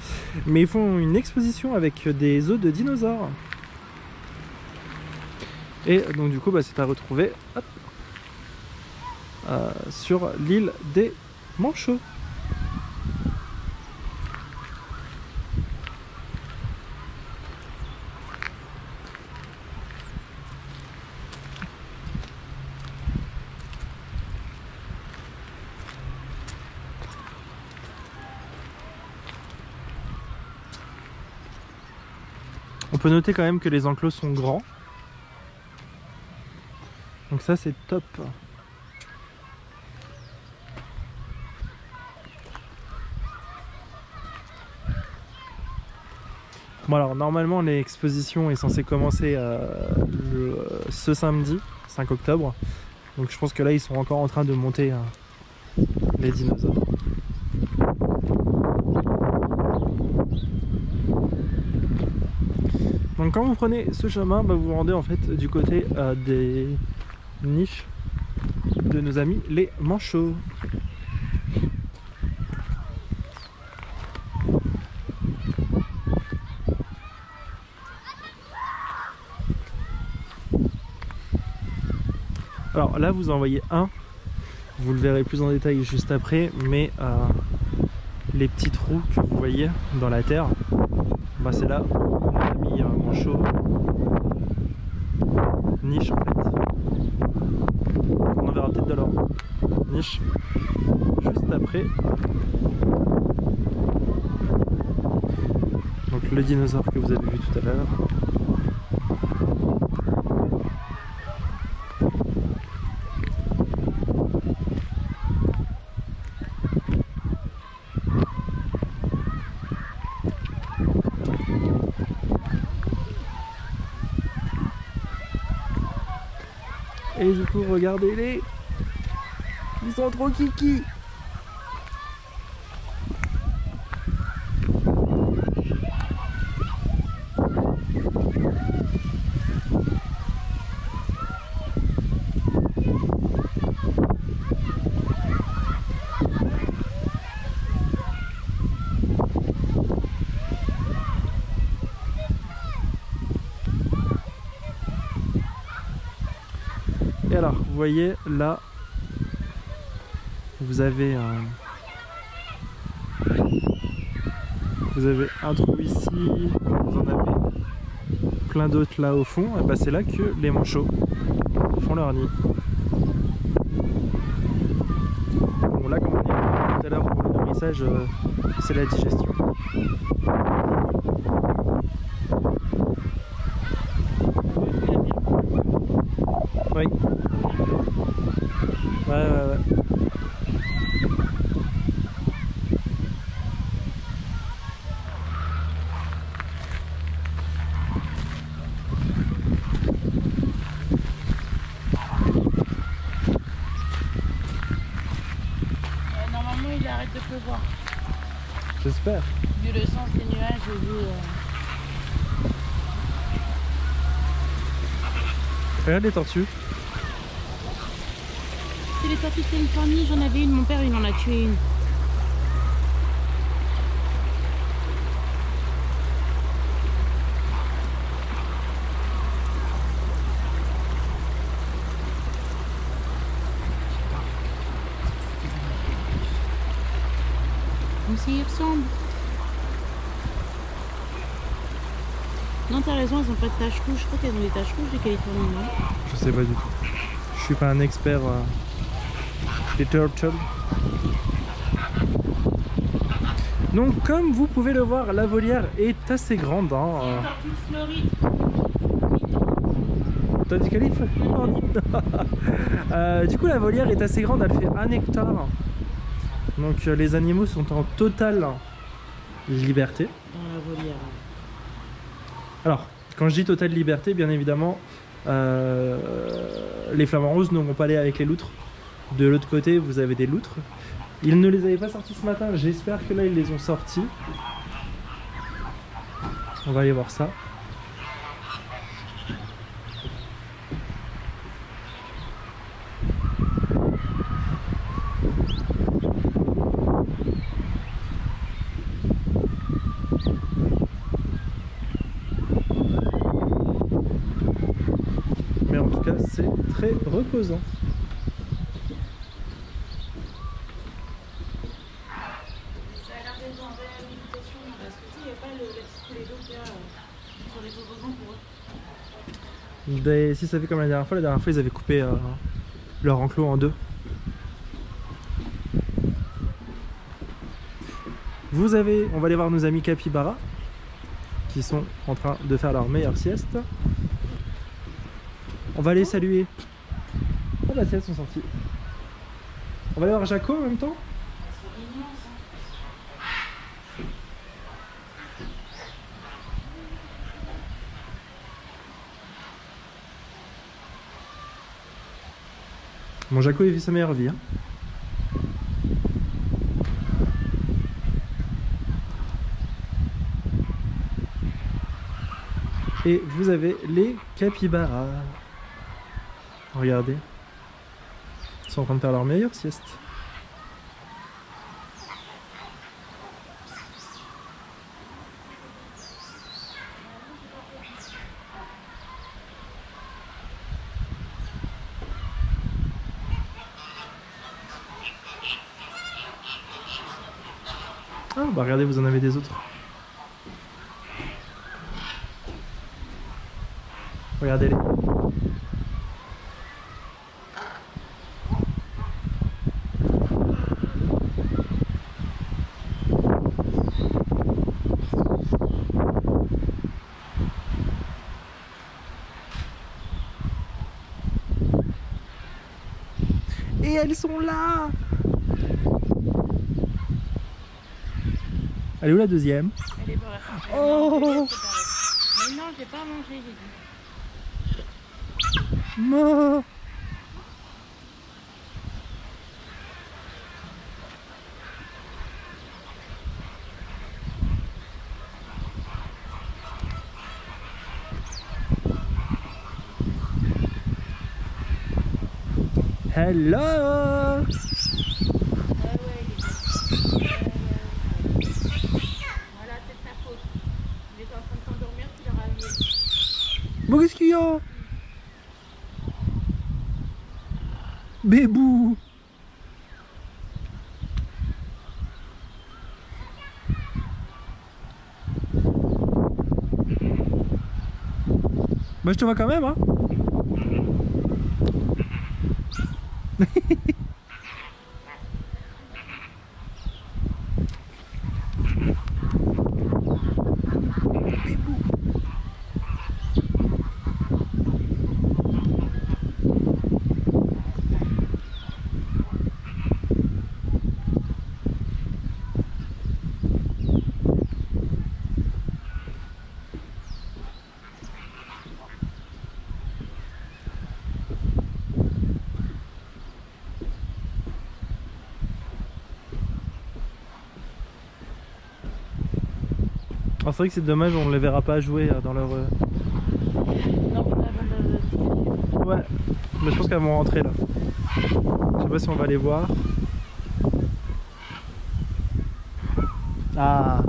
Mais ils font une exposition avec des os de dinosaures. Et donc du coup, bah, c'est à retrouver hop, sur l'île des Manchots. On peut noter quand même que les enclos sont grands. Donc ça c'est top. Bon alors normalement l'exposition est censée commencer ce samedi 5 octobre. Donc je pense que là ils sont encore en train de monter les dinosaures. Donc quand vous prenez ce chemin, bah, vous vous rendez en fait du côté des niches de nos amis les manchots. Alors là vous en voyez un, vous le verrez plus en détail juste après, mais les petits trous que vous voyez dans la terre, bah, c'est là où on a mis un manchot niche en fait. On en verra peut-être de leur niche juste après. Donc le dinosaure que vous avez vu tout à l'heure. Et du coup, regardez-les. Ils sont trop kiki. Et alors, vous voyez là, vous avez un trou ici, vous en avez plein d'autres là au fond. Et bah c'est là que les manchots font leur nid. Bon là, comme on est tout à l'heure pour le nourrissage, c'est la digestion. Oui. Ouais. Normalement, il arrête de pleuvoir. J'espère. Vu le sens des nuages, j'ai vu. Regarde les tortues. C'est les tortues de Californie, j'en avais une, mon père il en a tué une. Comme s'ils y ressemblent. Non, t'as raison, elles ont pas de taches rouges. Je crois qu'elles ont des taches rouges, les Californies, non? Je sais pas du tout. Je suis pas un expert des turtles. Donc comme vous pouvez le voir, la volière est assez grande. Hein. T'as dit Californie? Du coup la volière est assez grande, elle fait 1 hectare. Donc les animaux sont en totale liberté. Dans la volière. Alors, quand je dis totale liberté, bien évidemment, les flamants roses ne vont pas aller avec les loutres. De l'autre côté, vous avez des loutres. Ils ne les avaient pas sortis ce matin, j'espère que là, ils les ont sortis. On va aller voir ça. Mais en tout cas, c'est très reposant. Ça a l'air d'être en réhabilitation, parce que tu sais, il n'y a pas le petit coulée d'eau qu'il y a sur les toboggans pour eux. Si ça fait comme la dernière fois ils avaient coupé leur enclos en deux. Vous avez, on va aller voir nos amis capybaras qui sont en train de faire leur meilleure sieste. On va les saluer. Oh bah elles sont sorties. On va aller voir Jaco en même temps. Bon, Jaco il vit sa meilleure vie. Hein. Et vous avez les capybaras. Regardez. Ils sont en train de faire leur meilleure sieste. Ah bah regardez, vous en avez des autres. Regardez-les. Et elles sont là. Elle est où la deuxième? Elle est pas. Oh. Mais non, j'ai pas mangé, j'ai dit. Non. Hello. Ouais, ouais, il est voilà, c'est de ta faute. Il était en train de s'endormir, tu l'as réveillé. Bon, qu'est-ce qu'il y a? Bébou. Bah je te vois quand même hein. Alors c'est vrai que c'est dommage, on ne les verra pas jouer dans leur... Non, Ouais, mais je pense qu'elles vont rentrer là. Je sais pas si on va les voir. Ah.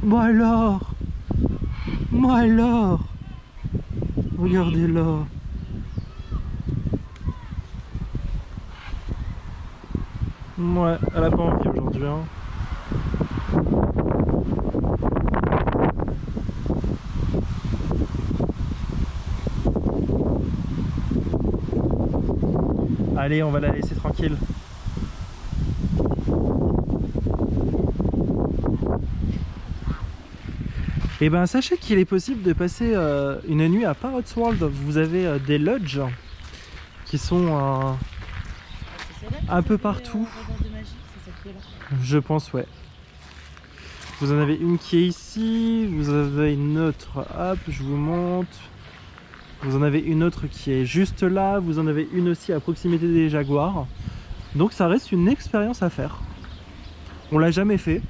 Moi alors. Moi alors. Regardez-la. Ouais, elle a pas envie aujourd'hui hein. Allez, on va la laisser tranquille. Et ben sachez qu'il est possible de passer une nuit à Parrots World. Vous avez des lodges qui sont un peu partout. Je pense, ouais. Vous en avez une qui est ici, vous avez une autre, hop, je vous montre. Vous en avez une autre qui est juste là, vous en avez une aussi à proximité des jaguars. Donc ça reste une expérience à faire. On l'a jamais fait,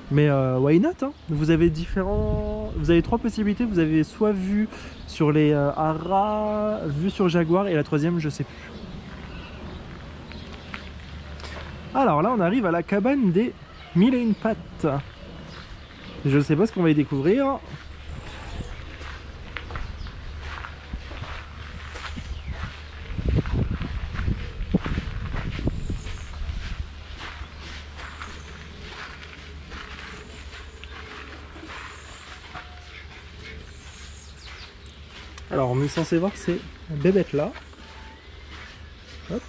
mais why not hein. Vous avez trois possibilités. Vous avez soit vu sur les haras, vu sur jaguar, et la troisième je sais plus. Alors là on arrive à la cabane des 1001 pattes. Je ne sais pas ce qu'on va y découvrir. Alors on est censé voir ces bébêtes là. Hop.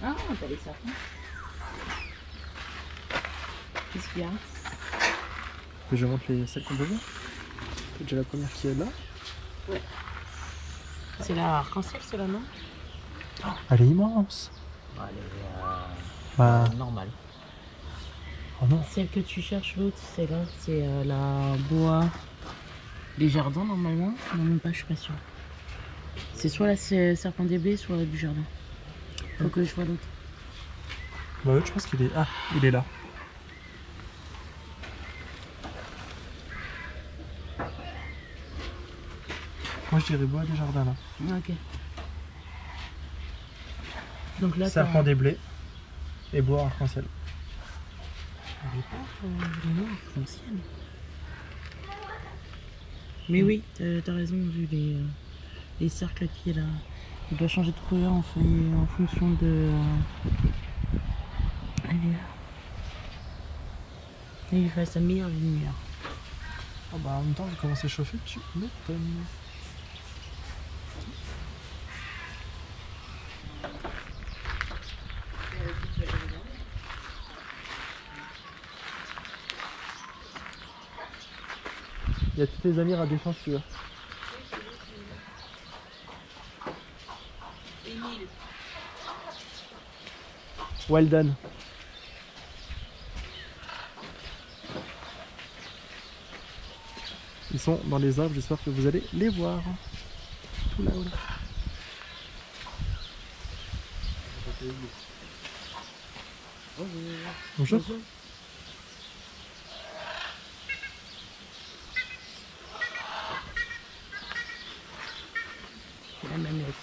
Ah, t'as les serpents. Qu'est-ce qu'il y a? Je montre celles qu'on peut voir. C'est déjà la première qui est là. Ouais. C'est la arc-en-ciel, celle-là, non? Oh, elle est immense. Elle Bah. est normale. Oh non. Celle que tu cherches, l'autre, c'est là. C'est la bois des jardins, normalement. Non, même pas, je suis pas sûre. C'est soit la serpent des blés, soit du jardin. Faut que je vois l'autre. Bah oui, je pense qu'il est... Ah, il est là. Moi je dirais bois des jardins là. Ok. Donc là, Serpent des blés et bois arc-en-ciel. Elle est pas vraiment arc-en-ciel. Mais oui, t'as raison, vu les cercles qui est là. Il doit changer de couleur en fonction de... Allez là. Et il fait sa meilleure lumière. Oh bah en même temps, vu comment c'est chauffé, tu m'étonnes. Il y a tous tes amis radiochanceux. Well done. Ils sont dans les arbres, j'espère que vous allez les voir. Tout là-haut. Bonjour. Bonjour. La manette.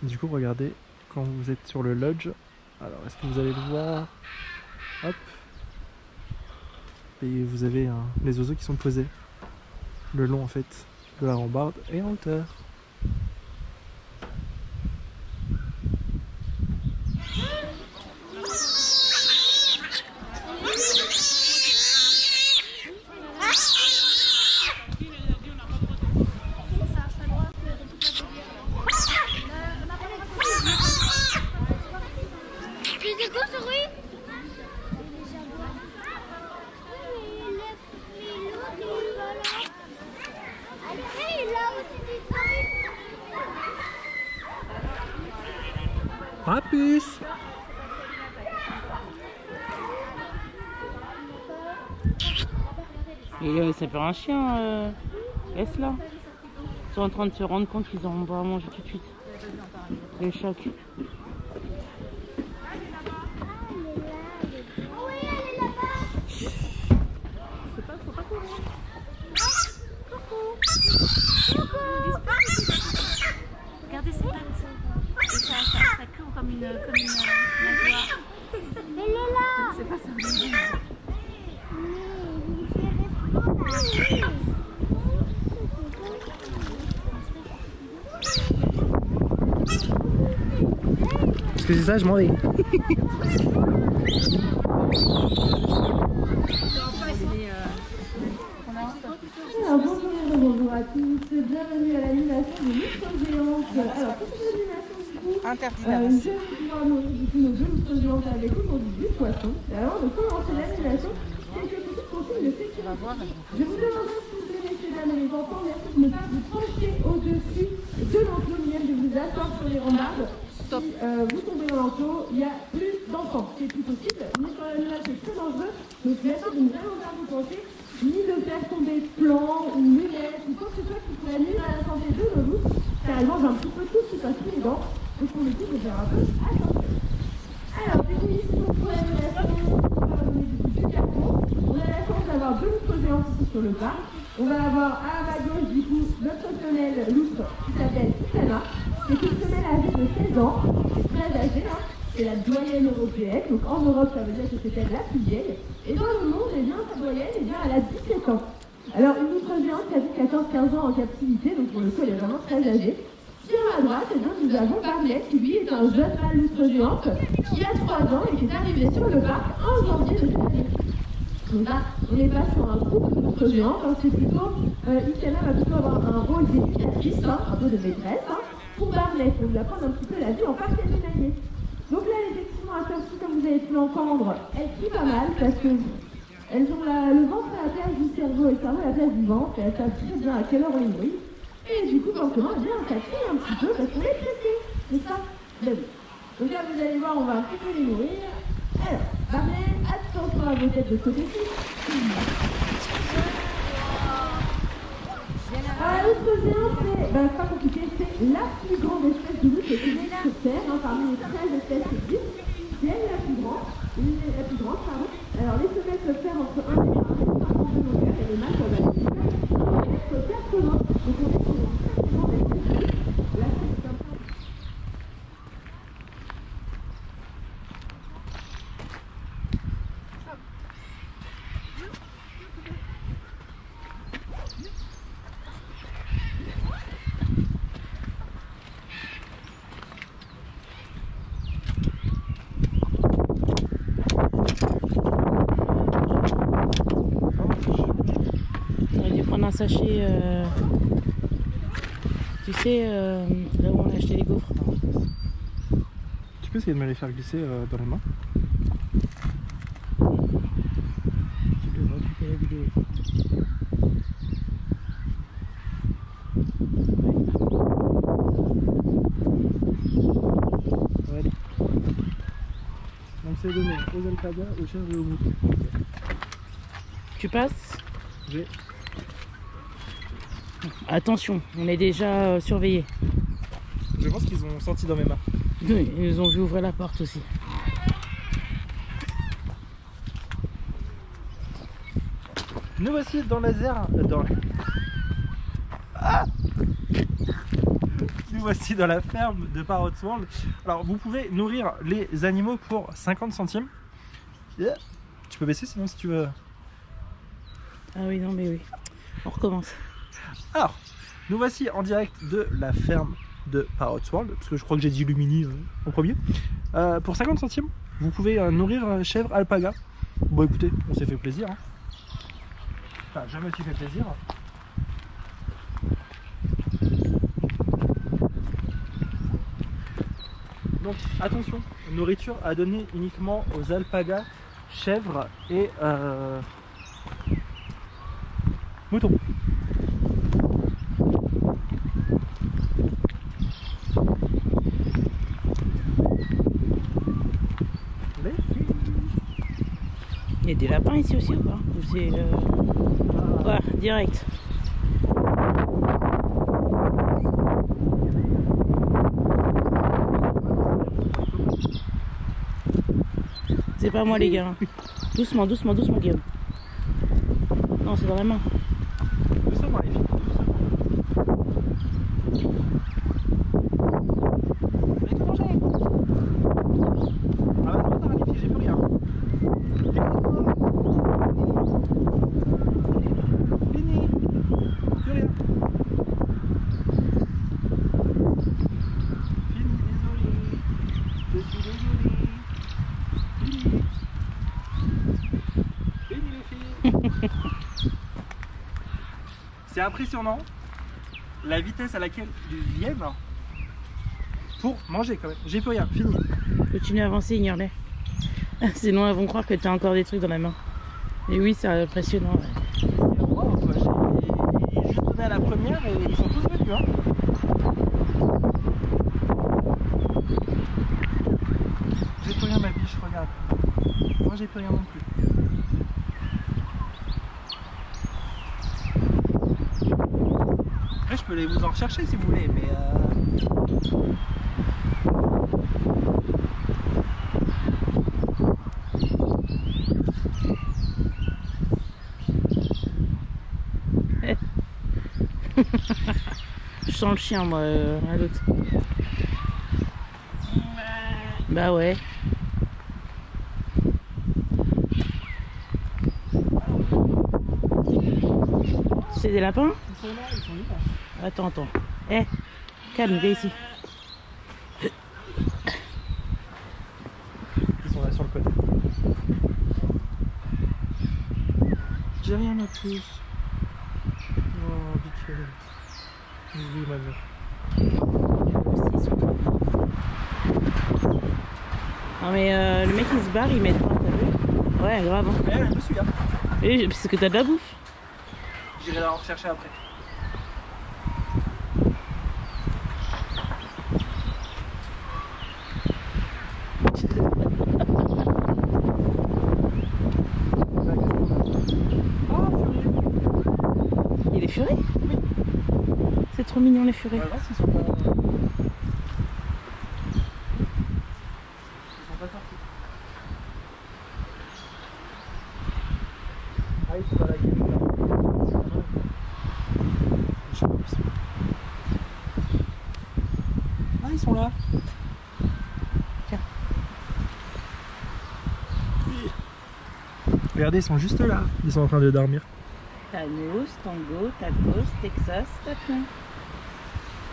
Du coup, regardez, quand vous êtes sur le lodge, alors est-ce que vous allez le voir? Hop. Et vous avez les oiseaux qui sont posés le long en fait de la rambarde et en hauteur. Rapus! Et ça fait un chien, laisse-la. Ils sont en train de se rendre compte qu'ils auront pas à manger tout de suite. Le choc. Regardez ses pattes. Et ça court comme une nageoire. Elle est là. C'est pas ça. Parce que c'est ça, je m'en vais. Alors bonjour à tous, bienvenue à l'animation de lustres géantes. Alors pour cette animation du coup, Interdit je vais pouvoir nourrir du coup nos deux lustres géantes avec aujourd'hui du poisson. Et avant de commencer l'animation, quelques petites consignes de sécurité. Je vous demanderai s'il vous plaît, messieurs, dames et les enfants, merci de ne pas vous pencher au-dessus de l'enclos, ni même de vous asseoir sur les rambardes. Stop. Si vous tombez dans l'enclos, il y a plus d'enfants, c'est plus possible. Mais sur l'animal, c'est très dangereux, donc merci de ne vraiment pas vous pencher, ni de faire tomber plans ou lunettes ou quoi que ce soit qui pourrait nuire à la santé de nos loups, car elles mangent un petit peu tout ce qui passe sous les dents, donc pour le coup, il faut faire un peu attention. Alors, du coup, ici, pour l'animation, on va donner du carton. On a la chance d'avoir deux loutres géantes ici sur le parc. On va avoir à ma gauche, du coup, notre femelle loutre qui s'appelle Isana. C'est une femelle âgée de 16 ans, c'est très âgée, hein. C'est la doyenne européenne, donc en Europe ça veut dire que c'est elle la plus vieille, et dans le monde, eh bien, sa doyenne, eh bien, elle a 17 ans. Alors une loutre géante qui a vu 14-15 ans en captivité, donc pour le coup elle est vraiment très âgée. Sur la droite, eh bien, nous avons Barnett, qui lui est un jeune mâle loutre géante, qui a 3 ans et qui est arrivé sur le parc en janvier de cette année. Donc là, on n'est pas sur un groupe de loutres géantes, hein, c'est plutôt, Isana va plutôt avoir un rôle d'éducatrice, hein, un peu de maîtresse, hein, pour Barnett, on lui apprendre un petit peu la vie en parc animalier. Donc là, effectivement, à celle-ci, comme vous avez pu l'entendre, elles crient pas mal parce que elles ont le ventre à la place du cerveau et le cerveau à la place du ventre, et elles savent très bien à quelle heure on les nourrit. Et du coup, forcément, bien, ça crie un petit peu parce qu'on est pressé, c'est ça? Ben oui. Donc là, vous allez voir, on va un petit peu les nourrir. Alors, Barnett, attention à vos têtes de ce côté-ci. La loutre géante, c'est pas compliqué, c'est la plus grande espèce de loutre qui existe sur Terre, hein, parmi les 13 espèces qui existent. C'est elle la plus grande, pardon. Alors les femelles peuvent faire entre 1 et 50 de longueur et les mâles peuvent aller jusqu'à 80. Donc on est sur une très grande espèce de loutre. Là, c'est comme ça. Un sachet, tu sais, là où on a acheté les gaufres. Tu peux essayer de me les faire glisser dans les mains? Tu devrais occuper la vidéo. Ouais. Donc c'est donné aux alpagas, aux chèvres et aux moutons. Tu passes? J'ai. Attention, on est déjà surveillés. Je pense qu'ils ont senti dans mes mains. Ils nous ont vu ouvrir la porte aussi. Nous voici dans la zère. Nous nous voici dans la ferme de Parrots World. Alors vous pouvez nourrir les animaux pour 50 centimes. Yeah. Tu peux baisser sinon si tu veux. Ah oui, non mais oui. On recommence. Alors, nous voici en direct de la ferme de Parrots World, parce que je crois que j'ai dit Lumini en premier. Pour 50 centimes, vous pouvez nourrir chèvre alpaga. Bon écoutez, on s'est fait plaisir. Hein. Enfin, je me suis fait plaisir. Donc attention, nourriture à donner uniquement aux alpagas, chèvres et moutons. Il y a des lapins ici aussi ou pas? C'est ouais, direct. C'est pas moi les gars. Doucement, doucement, doucement Guillaume. Non, c'est dans la main. Doucement les filles, doucement. Allez tout manger. Ah bah trop tard les filles, j'ai plus rien. Fini. Plus rien. Fini, désolé. Je suis désolé. Fini. Fini les filles. C'est impressionnant la vitesse à laquelle ils viennent pour manger quand même. J'ai plus rien, fini. Continue à avancer, ignore-les. Sinon elles vont croire que tu as encore des trucs dans la main. Et oui, c'est impressionnant. Ouais. Wow, quoi. J'ai juste donné à la première et ils sont tous venus. Hein. J'ai plus rien ma biche, regarde. Moi j'ai plus rien non plus. Après je peux les vous en rechercher si vous voulez, mais Je sens le chien moi à l'autre. Bah ouais. C'est des lapins? ils sont là, ils sont libres. Attends, attends. Eh, calme, viens ici. Ils sont là sur le côté. J'ai rien de plus. Oh, bitch. Oui, ma mère. Non mais le mec il se barre, il met droit, t'as vu? Ouais, grave. Hein. Elle me suit, hein. Et parce que t'as de la bouffe. J'irai la rechercher après. Il est furé? Oui. C'est trop mignon les furets. On va voir s'ils sont pas... Ils sont pas sortis. Ah, ils sont dans la gueule là. Je sais pas où ils sont. Ah, ils sont là. Tiens. Oui. Regardez, ils sont juste là. Ils sont en train de dormir. Thanos, Tango, Tacos, Texas, Tapon.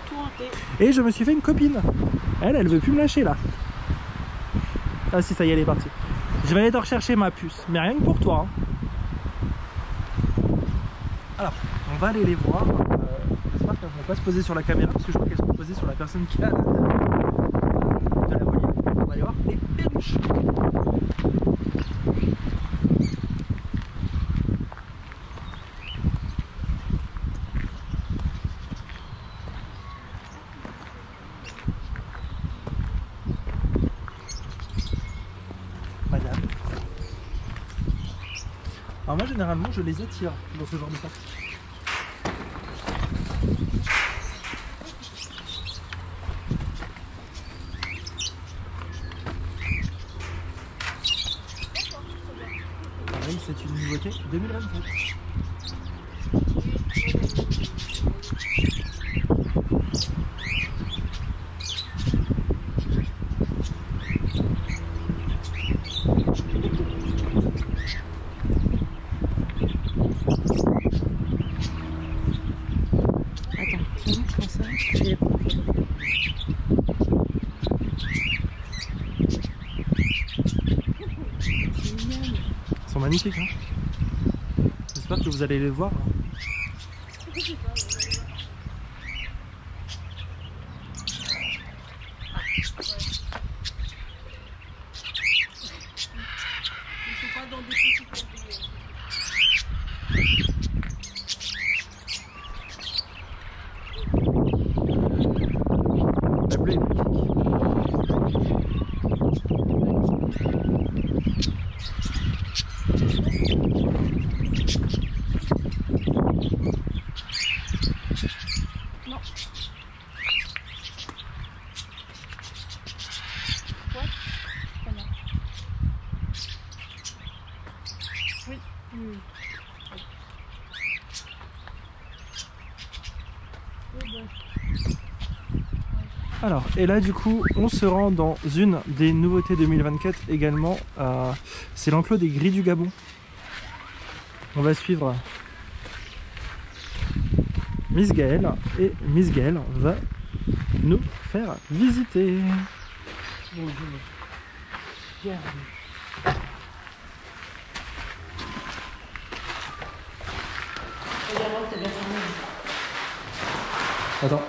Tout hanté. Et je me suis fait une copine. Elle veut plus me lâcher là. Ah si, ça y est, elle est partie. Je vais aller te rechercher ma puce, mais rien que pour toi. Hein. Alors, on va aller les voir. J'espère qu'elles vont pas se poser sur la caméra, parce que je crois qu'elles sont posées sur la personne qui est à l'intérieur de la volière. On va aller voir les perruches. Madame. Alors moi généralement je les attire dans ce genre de partie. Pareil, c'est une nouveauté 2027. oui, pour ça. Et pour- Ils sont magnifiques, hein. J'espère que vous allez les voir. La bleue est magnifique. Alors, et là du coup, on se rend dans une des nouveautés 2024 également. C'est l'enclos des gris du Gabon. On va suivre Miss Gaëlle et Miss Gaëlle va nous faire visiter. Bonjour. Bienvenue. Regarde, t'as bien fermé. Attends.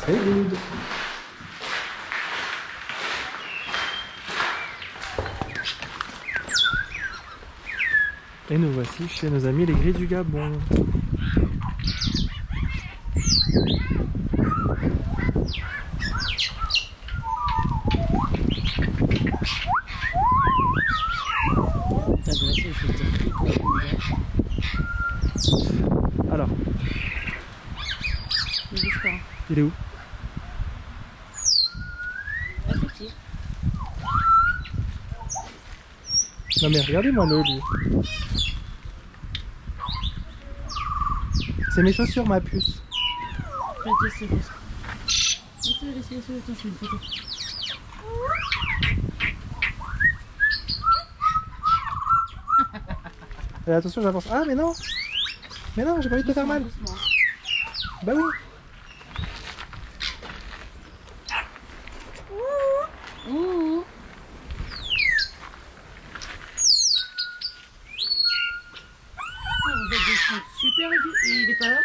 C'est good. Et nous voici chez nos amis les gris du Gabon. T'as glacé, je vais te dire. Alors, Ne bouge pas. il est où? À tes pieds. Non mais regardez-moi le lui. C'est mes chaussures, ma puce. Laisse-le. Attends, je fais une photo. Et attention, j'avance. Ah mais non! Mais non, j'ai pas envie de te faire mal. Doucement. Bah oui. Ouh. Oh, vous êtes des sons super aigus. Il est pas là?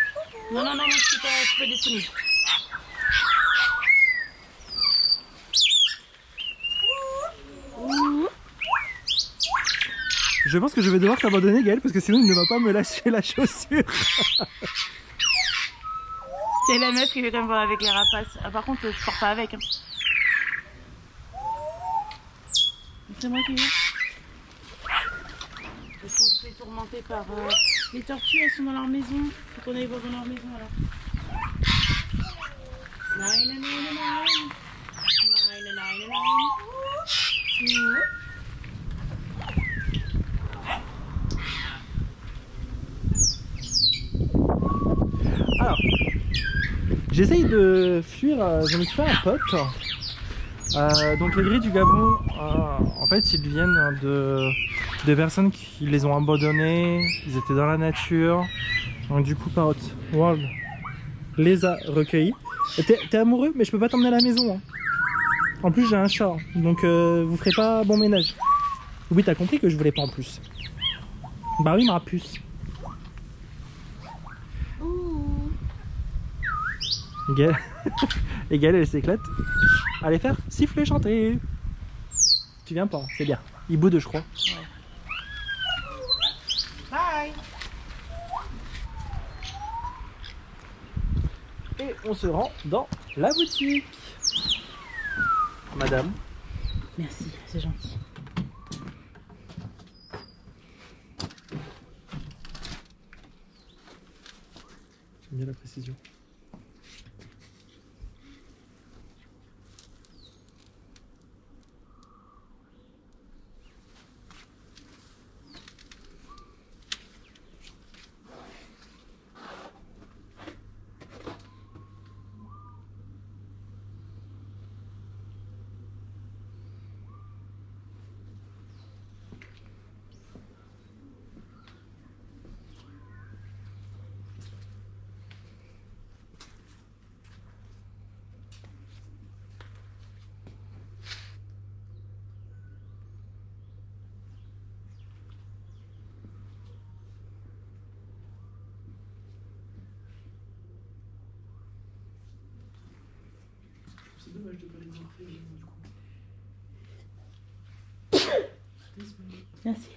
Non, je suis pas disponible. Ouh. Je pense que je vais devoir t'abandonner, Gaëlle, parce que sinon il ne va pas me lâcher la chaussure. C'est la meuf qui veut me voir avec les rapaces. Ah, par contre, je pars pas avec. Hein. C'est moi qui viens. Parce qu'on se fait tourmenter par... Les tortues, elles sont dans leur maison. Faut qu'on aille voir dans leur maison, alors. 999. 999. Alors, j'essaye de fuir, je me suis fait un pote. Donc les gris du Gabon, en fait ils viennent de personnes qui les ont abandonnés, ils étaient dans la nature. Donc du coup Parrot World les a recueillis. T'es amoureux mais je peux pas t'emmener à la maison. Hein. En plus j'ai un chat, hein. Donc vous ferez pas bon ménage. Oui t'as compris que je voulais pas en plus. Bah oui ma puce. Gaëlle, et Gaëlle elle s'éclate. Allez faire siffler chanter. Tu viens pas, c'est bien. Il boude je crois. Ouais. Bye. Et on se rend dans la boutique. Madame. Merci, c'est gentil. J'aime bien la précision. dommage de pas les avoir fait, du coup. Merci.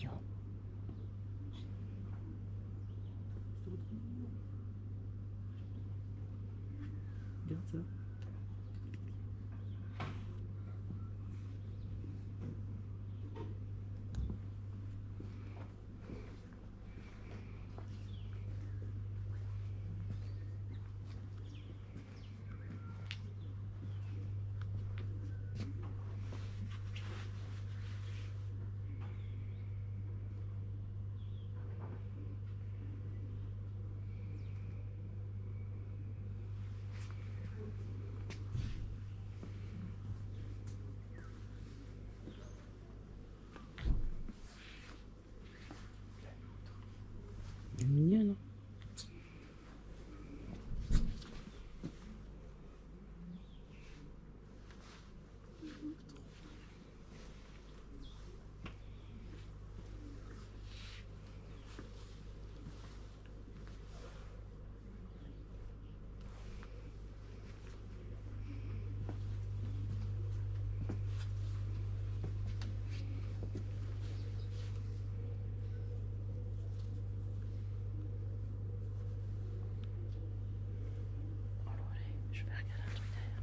Yo. Regarde ça. Elle est mignonne, hein. Je vais regarder un truc derrière.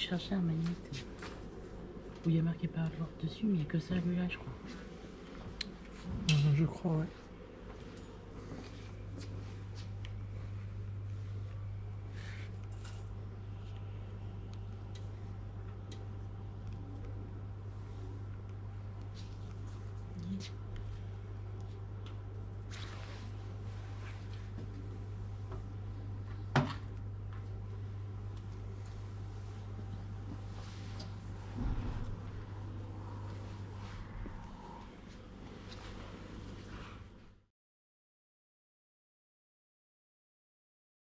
chercher un magnéte où il y a marqué Power dessus, mais il n'y a que ça, lui là, je crois. Je crois, ouais.